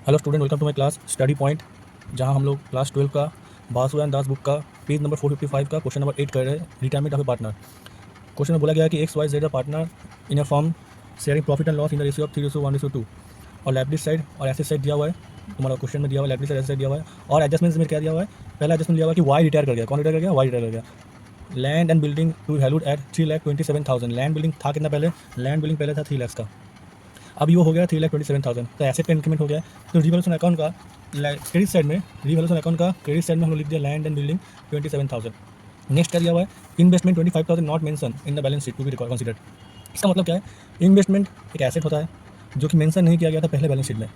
Hello student, welcome to my class study point, जहां हम लोग क्लास 12 का बासु एंड दास बुक का पेज नंबर 455 का क्वेश्चन नंबर 8 कर रहे हैं, retirement of a partner. Question में बोला गया है कि X Y Z partner in a firm sharing profit and loss in the ratio of 3:1:2 और लायबिलिटी साइड और एसेट साइड दिया हुआ है। तुम्हारा क्वेश्चन में दिया हुआ है लायबिलिटी साइड एसेट साइड दिया हुआ है और एडजस्टमेंट्स में क्या दिया हुआ है। पहला एडजस्टमेंट दिया हुआ है कि वाई रिटायर कर गया। कौन रिटायर कर गया? वाई रिटायर कर गया। Land and building to valued at 3,27,000। Land building था कितना पहले? लैंड बिल्डिंग पहले था 3 लाख का, अभी वो हो गया 3,27,000। तो एसेट का इंक्रीमेंट हो गया। तो रिवैल्यूएशन अकाउंट का क्रेडिट साइड में, रिवैल्यूएशन अकाउंट का क्रेडिट साइड में हम लोग लिख दिया लैंड एंड बिल्डिंग 27,000। नेक्स्ट क्या दिया हुआ है? Investment 25,000 not mention in the balance sheet to be considered. इसका मतलब क्या है? इन्वेस्टमेंट एक एसेट होता है जो कि मेंशन नहीं किया गया था पहले बैलेंस शीट में,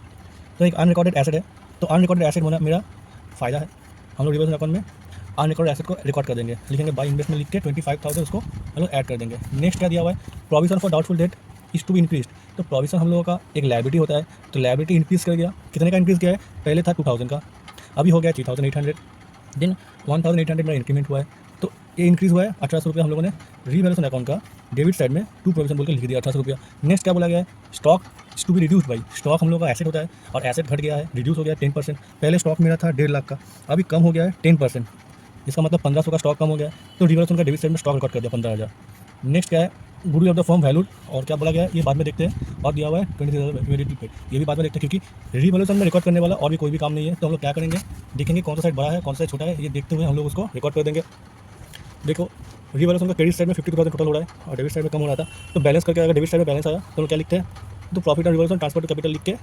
तो एक अनरिकॉर्डेड एसेट है। तो अनरिकॉर्डेड एसेट होना मेरा फ़ायदा है। हम लोग रिवैल्यूएशन अकाउंट में अनरिकॉर्डेड एसेट को रिकॉर्ड कर देंगे, लिखेंगे बाई इन्वेस्टमेंट लिख के 25,000 उसको हम लोग ऐड कर देंगे। नेक्स्ट क्या दिया हुआ है? Provision for doubtful debt is to be increase. तो प्रोविजन हम लोगों का एक लायबिलिटी होता है, तो लायबिलिटी इंक्रीज कर गया। कितने का इंक्रीज किया है? पहले था 2,000 का, अभी हो गया 3,800। देन 1,800 मेरा इंक्रीमेंट हुआ है, तो ये इंक्रीज हुआ है 1,800 रुपया। हम लोगों ने रिवैल्यूएशन अकाउंट का डेबिट साइड में टू प्रोविजन बोल के लिख दिया 1,800 रुपया। नेक्स्ट क्या बोला गया है? Stock is to be reduce by. Stock हम लोग का एसेट होता है और एसेट घट गया है, रिड्यूस हो गया 10%। पहले स्टॉक मेरा था 1.5 लाख का, अभी कम हो गया है 10%। इसका मतलब 1,500 का स्टॉक कम हो गया है, तो रिवैल्यूएशन का डेबिट साइड में स्टॉक रिकॉर्ड कर दिया 15,000। नेक्स्ट क्या है? Goodwill of the firm valued, और क्या बोला गया है ये बाद में देखते हैं। और दिया हुआ है 20,000 पेड, ये भी बाद में देखते हैं, क्योंकि रिवैल्यूएशन में रिकॉर्ड करने वाला और भी कोई भी काम नहीं है। तो हम लोग क्या करेंगे, देखेंगे कौन सा साइड बड़ा है कौन सा साइड छोटा है, ये देखते हुए हम लोग उसको रिकॉर्ड कर देंगे। देखो रिवैल्यूएशन का क्रेडिट साइड में 52,000 टोटल हो रहा है और डेबिट साइड में कम हो रहा था, तो बैलेंस करके अगर डेबिट साइड में बैलेंस आया तो हम क्या लिखते हैं? तो प्रॉफिट और रिवैल्यूएशन ट्रांसफर टू कैपिटल लिख के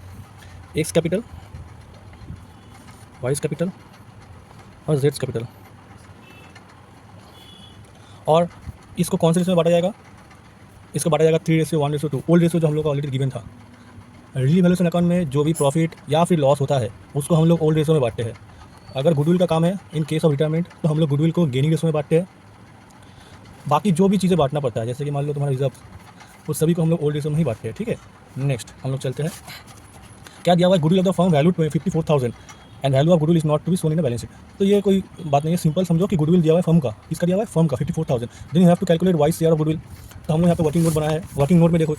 एक्स कैपिटल, वाइस कैपिटल और जेड्स कैपिटल, और इसको कौन से रेशियो में बांटा जाएगा? इसको बांटा जाएगा 3:1:2। ओल्ड रेशियो जो हम लोग का ऑलरेडी गिवन था। रिवैल्यूएशन अकाउंट में जो भी प्रॉफिट या फिर लॉस होता है उसको हम लोग ओल्ड रेशियो में बांटते हैं। अगर गुडविल का काम है इन केस ऑफ रिटायरमेंट, तो हम लोग गुडविल को गेनिंग रेशियो में बांटते हैं। बाकी जो भी चीज़ें बांटना पड़ता है, जैसे कि मान लो तुम्हारा रिजर्व, उस सभी को हम लोग ओल्ड रेशियो में ही बांटते हैं। ठीक है, नेक्स्ट हम लोग चलते हैं। क्या दिया हुआ है? Goodwill of the firm value 54,000 and value of goodwill is not to be shown in the balance sheet. तो ये कोई बात नहीं है, सिंपल समझो कि गुडविल दिया हुआ है फर्म का, इसका दिया हुआ है फर्म का 54,000। Then you have to calculate Y's share of goodwill. तो हम लोग यहाँ पे वर्किंग नोट बनाया है। वर्किंग नोट में देखो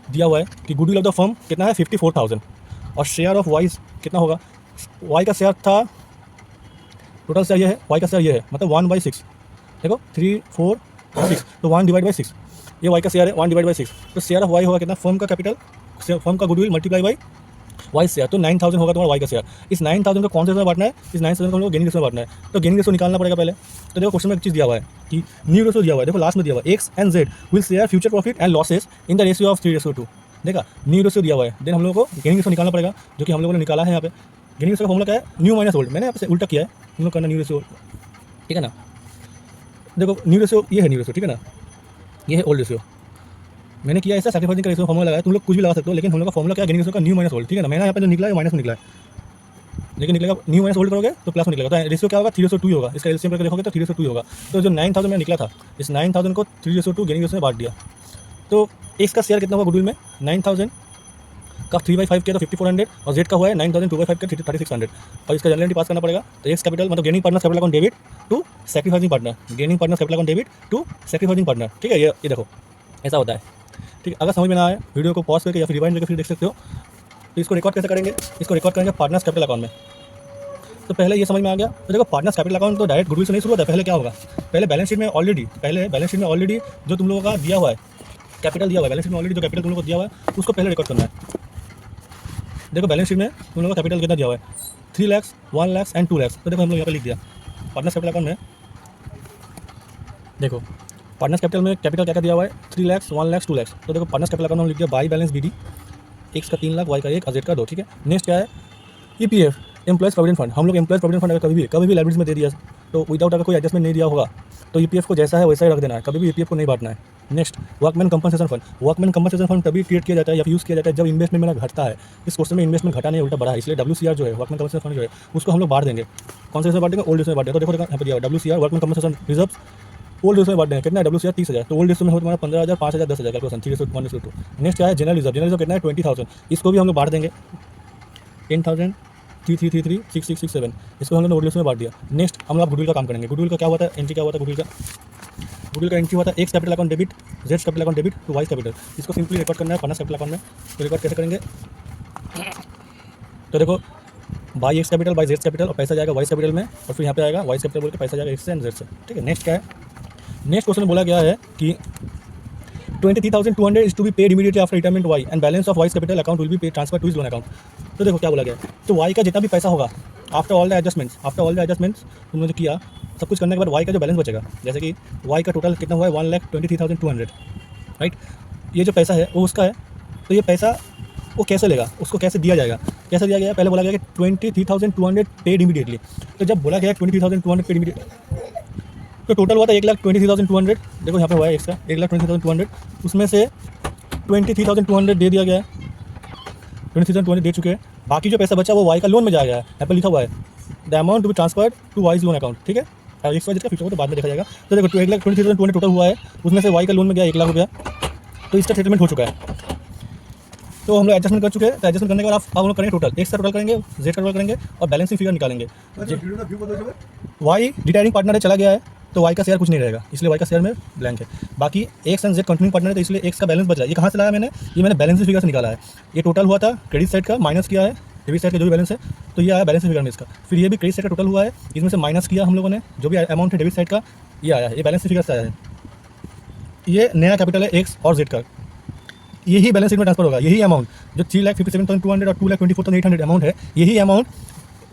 दिया हुआ है कि गुडविल ऑफ द फर्म कितना है? 54,000, और शेयर ऑफ वाइस कितना होगा? वाई का शेयर था, टोटल शेयर ये है, वाई का शेयर ये है, मतलब 1/6। देखो 3, 4, 6, तो 1/6 ये वाई का शेयर है, 1/6। तो शेयर ऑफ वाई होगा कितना? फर्म का कैपिटल, फर्म का goodwill multiply by Y share, तो 9,000 होगा तुम्हारा वाई का शेयर। इस 9,000 को कौन से में बांटना है? इस 9,000 को हम लोग गेनिंग रेशियो में बांटना है। तो गेनिंग रेशियो निकालना पड़ेगा पहले। तो देखो क्वेश्चन में एक चीज़ दिया हुआ है कि न्यू रेशियो दिया हुआ है। देखो लास्ट में दिया हुआ है x and Z will share future profit and losses in the ratio of 3:2। देखा, न्यू रेशियो दिया हुआ है। देन हम लोगों को गेनिंग रेशियो निकालना पड़ेगा, जो कि हम लोगों ने निकाला है यहाँ पे। गेनिंग रेशियो का फॉर्मूला क्या है? New minus old. मैंने यहाँ पे उल्टा किया है, हम लोग करना न्यू रेशियो, ठीक है ना। देखो न्यू रेशियो ये है, न्यू रेशियो, ठीक है ना, ये है ओल्ड रेशियो। मैंने किया ऐसा सैक्रिफाइसिंग का रेशियो फॉर्मूला लगाया, तुम लोग कुछ भी लगा सकते हो, लेकिन हम लोग का फॉर्मूला क्या है? गेनिंग रेशियो का न्यू माइनस ओल्ड, ठीक है ना। मैंने यहाँ पे जो निकला है माइनस में निकला है, लेकिन निकलेगा न्यू माइनस ओल्ड करोगे तो प्लस में निकलेगा। तो रेशियो क्या होगा? 3:2 ही होगा। इसका एलसीएम करके देखोगे तो 3:2 होगा। तो जो 9,000 में निकला था, इस 9,000 को 3:2 गेनिंग रेशियो में बांट दिया। तो एक्स का शेयर कितना होगा गुडविल में? 9,000 का 3/5 किया तो 5,400, और जेड का हुआ है 9,000 2/5 का 3,600, और इसका जनरल पास करना पड़ेगा। तो एक्स कैपिटल मतलब gaining partner capital account debit to sacrificing partner, gaining partner capital account debit to sacrificing partner, ठीक है। ये देखो ऐसा होता है, ठीक है। अगर समझ में ना आए वीडियो को पॉज करके या फिर रिवाइंड करके फिर देख सकते हो। तो इसको रिकॉर्ड कैसे करेंगे? इसको रिकॉर्ड करेंगे पार्टनर्स कैपिटल अकाउंट में। तो पहले ये समझ में आ गया। तो देखो पार्टनर्स कैपिटल अकाउंट तो डायरेक्ट गुडविल से नहीं शुरू होता है। पहले क्या होगा? पहले बैलेंस शीट में ऑलरेडी जो तुम लोगों का दिया हुआ है कैपिटल दिया हुआ है, बैलेंस शीट में ऑलरेडी जो कैपिटल तुम लोगों को दिया हुआ है उसको पहले रिकॉर्ड करना है। देखो बैलेंस शीट में तुम लोगों का कैपिटल कितना दिया हुआ है? 3 लाख, 1 लाख एंड 2 लाख। तो देखो हम लोग यहाँ पे लिख दिया पार्टनर्स कैपिटल अकाउंट में। देखो पार्टनर्स कैपिटल में कैपिटल क्या दिया हुआ है? 3 लाख, 1 लाख, 2 लाख। तो देखो पार्टनर्स कैपिटल अकाउंट में लिख दिया बाई बैलेंस BD, एक्स का 3 लाख, वाई का 1, जेड का 2, ठीक है। नेक्स्ट क्या है? EPF employees provident fund. हम लोग एम्प्लॉयज़ प्रोविडेंट फंड अगर कभी भी लाइब्रेरीज में दे दिया तो विदाउट अगर कोई एडजस्टमेंट नहीं दिया होगा तो EPF को जैसा है वैसा ही रख देना है, कभी भी EPF को नहीं बांटना है। Next workman compensation fund. Workman compensation fund तभी क्रिएट किया जाता है या यूज़ किया जाता है जब इन्वेस्टमेंट मेरा घटता है। इस क्वेश्चन में इन्वेस्टमेंट घटा नहीं उल्टा बढ़ा है, इसलिए WCR जो है वर्कमैन कंपनसेशन फंड जो है उसको हम लोग बांट देंगे। कौन से में बांटेंगे? ओल्ड में बांटेंगे। तो देखो यहाँ पर दिया WCR workman compensation reserve old ratio में बांटना है। कितना है? WCR 30,000। तो ओल्ड रेशियो में हो तुम्हारा 15,000, 5,000, 10,000 कैलकुलेशन 3:1:2। नेक्स्ट क्या है? General reserve. जनरल रिजर्व कितना है? 20,000। इसको भी हम लोग बांट देंगे 10,000, 3,333, 6,667। इसको हम लोग ओल्ड रेशियो में बांट दिया। नेक्स्ट हम लोग गुडविल का काम करेंगे। गुडविल का क्या हुआ था? एंट्री क्या हुआ था गुडविल का एंट्री हुआ था X capital account debit, Z capital account debit to Y capital. इसको सिंपली रिकॉर्ड करना है पार्टनर्स कैपिटल अकाउंट में। तो रिकॉर्ड कैसे करेंगे? तो देखो by x capital by Z capital और पैसा जाएगा वाई कैपिटल में और फिर यहाँ पे आएगा वाई कैपिटल बोल के पैसा जाएगा एक्स से एंड जेड से। ठीक है, नेक्स्ट क्या है, नेक्स्ट क्वेश्चन में बोला गया है कि 23,200 is to be paid immediately after retirement Y and balance of Y's capital account will be paid transfer to his loan account. तो देखो क्या बोला गया है, तो वाई का जितना भी पैसा होगा आफ्टर ऑल द एडजस्टमेंट्स तुमने जो किया सब कुछ करने के बाद वाई का जो बैलेंस बचेगा, जैसे कि वाई का टोटल कितना हुआ है 1,23,200, राइट। ये जो पैसा है वो उसका है, तो ये पैसा वो कैसे लेगा, उसको कैसे दिया जाएगा, कैसे दिया गया, पहले बोला गया कि 23,200 पेड इमीडिएटली। तो जब बोला गया 23,200 पेड इमीडिएट, तो टोटल हुआ था 1,23,200। देखो यहाँ पे हुआ है एक्स्ट्रा 1,23,200, उसमें से 23,200 दे दिया गया है, 23,200 दे चुके हैं। बाकी जो पैसा बचा वो वाई का लोन में जाएगा, यहाँ पे लिखा हुआ है the amount to be transferred to Y's loan account. ठीक है, और एक्स वाई जेड का फ्यूचर को तो बाद में देखा जाएगा। तो देखो 1,23,200 टोटल हुआ है, उसमें से वाई का लोन में गया 1,00,000 रुपया, तो इसका सेटलमेंट हो चुका है। तो हम लोग एडजस्टमेंट कर चुके हैं। तो एडजस्टमेंट करने के बाद आप हम लोग करेंगे टोटल, एक्स का टोटल करेंगे, जेड का टोटल करेंगे और बैलेंसिंग फिगर निकालेंगे। वाई रिटायरिंग पार्टनर है, चला गया है, तो वाई का शेयर कुछ नहीं रहेगा, इसलिए वाई का शेयर में ब्लैंक है। बाकी x and Z continuing partner है, तो इसलिए एक्स का बैलेंस बच रहा है। ये कहाँ से लाया मैंने, ये मैंने बैलेंसिंग फिगर से निकाला है। ये टोटल हुआ था क्रेडिट साइड का, माइनस किया है डेबिट साइड का जो भी बैलेंस है, तो ये आया बैलेंसिंग फिगर में इसका। फिर ये भी क्रेडिट साइड का टोटल हुआ है, इसमें से माइनस किया हम लोगों ने जो भी अमाउंट है डेबिट साइड का, ये आया है, ये बैलेंसिंग फिगर से आया है। ये नया कैपिटल है एक्स और जेड का, यही बैलेंस शीट में ट्रांसफर होगा। यही अमाउंट जो 3,57,200 और 2,24,800 अमाउंट है, यही अमाउंट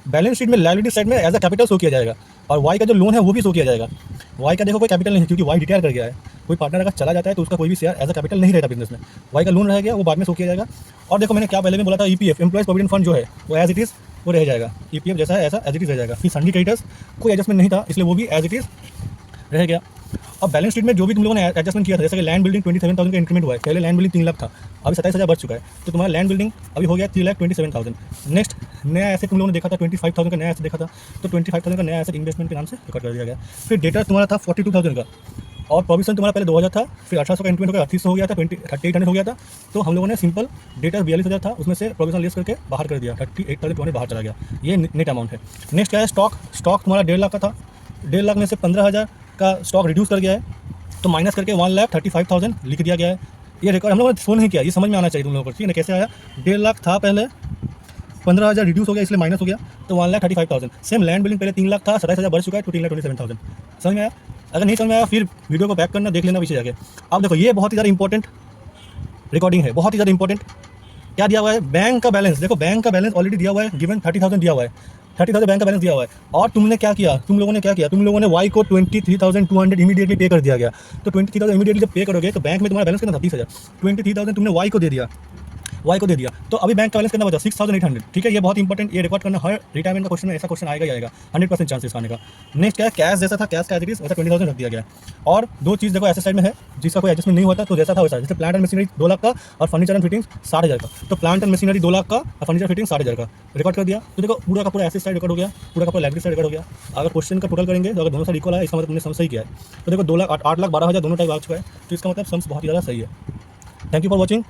बैलेंस शीट में लायबिलिटी साइड में एज अ कैपिटल शो किया जाएगा और वाई का जो लोन है वो भी शो किया जाएगा। वाई का देखो कोई कैपिटल नहीं है क्योंकि वाई रिटायर कर गया है। कोई पार्टनर अगर चला जाता है तो उसका कोई भी शेयर एज अ कैपिटल नहीं रहता बिजनेस में, वाई का लोन रह गया, वो बाद में शो किया जाएगा। और देखो मैंने क्या पहले में बोला था, ईपीएफ एम्प्लॉयज प्रोविडेंट फंड जो है वो एज इट इज़ वो रह जाएगा, ईपीएफ जैसा है ऐसा एज इट इज़ रह जाएगा। फिर सन्डी क्रेडिटर्स कोई एडजस्टमेंट नहीं था, इसलिए वो भी एज इट इज़ रह गया। अब बैलेंस शीट में जो भी तुम लोगों ने एडजस्टमेंट किया था, जैसे कि लैंड बिल्डिंग 27,000 का इंक्रीमेंट हुआ है, पहले लैंड बिल्डिंग 3 लाख था, अभी 27,000 बढ़ चुका है, तो तुम्हारा लैंड बिल्डिंग अभी हो गया 3,27,000। नेक्स्ट नया एसेट तुम लोगों ने देखा था 25,000 का नया एसेट देखा था, तो 25,000 का नया एसेट इन्वेस्टमेंट के नाम से रिकॉर्ड कर दिया गया। फिर डेटा तुम्हारा था 42,000 का और प्रोविजन तुम्हारा पहले 2,000 था, फिर 1,800 का इंक्रीमेंट होकर 3,800 हो गया था, 3,800 हो गया था। तो हम लोगों ने सिंपल डेटा 42,000 था, उसमें से प्रोविजन लेस करके बाहर कर दिया, 38,200 बाहर चला गया। ये नेट अमाउंट है। नेक्स्ट क्या है, स्टॉक तुम्हारा 1.5 लाख का था, 1.5 लाख में से 15,000 का स्टॉक रिड्यूस कर गया है, तो माइनस करके 1,35,000 लिख दिया गया है। ये रिकॉर्ड हम लोगों ने शो नहीं किया, ये समझ में आना चाहिए तुम लोगों को, ठीक है। कैसे आया, 1.5 लाख था पहले, 15,000 रिड्यूस हो गया इसलिए माइनस हो गया, तो 1,35,000। सेम लैंड बिल्डिंग पहले 3 लाख था, 27,000 बढ़ चुका है, तो 3,27,000। समझ में आया? अगर नहीं समझ में आया फिर वीडियो को बैक करना, देख लेना पीछे जाके। अब देखो ये बहुत ही ज़्यादा इंपॉर्टेंट रिकॉर्डिंग है, बहुत ही ज़्यादा इंपॉर्टेंट। क्या दिया हुआ है, बैंक का बैलेंस। देखो बैंक का बैलेंस ऑलरेडी दिया हुआ है, गिवन 30,000 दिया हुआ है, 30,000 बैंक का बैलेंस दिया हुआ है। और तुमने क्या किया, तुम लोगों ने क्या किया, तुम लोगों ने वाई को 23,200 इमीडिएटली पे कर दिया गया। तो 23,000 इमीडिएटली जब पे करोगे तो बैंक में तुम्हारा बैलेंस कितना था, 30,000। 23,000 तुमने वाई को दे दिया, तो अभी बैंक का बैलेंस कितना बचा, 6,800। ठीक है, ये बहुत इंपॉर्टेंट, ये रिकॉर्ड करना, हर रिटायरमेंट का क्वेश्चन में ऐसा क्वेश्चन आएगा ही आएगा, 100% चांसेस आने का। नेक्स्ट क्या है, कैश जैसा था, कैश का एज इट इज वैसा 20,000 रख दिया गया। और दो चीज़ देखो ऐसे साइड में है जिसका कोई एडजस्टमेंट नहीं होता, तो जैसा था वैसा। जैसे प्लांट एंड मशीनरी 2 लाख का और फर्नीचर एंड फिटिंग्स 60,000 का, तो प्लांट एंड मशीनरी 2 लाख का और फर्नीचर फिटिंग 60,000 का रिकॉर्ड कर दिया। तो देखो पूरा का पूरा एसेट साइड रिकॉर्ड हो गया, पूरा का पूरा लायबिलिटी साइड रिकॉर्ड हो गया। अगर क्वेश्चन का टोटल करेंगे तो अगर दोनों साइड इक्वल है, इसका मतलब तुमने सम सही किया है। तो देखो 2 लाख 8 लाख 12,000 दोनों टाइप आ चुका है, तो इसका मतलब सम्स बहुत ही ज़्यादा सही है। Thank you for watching.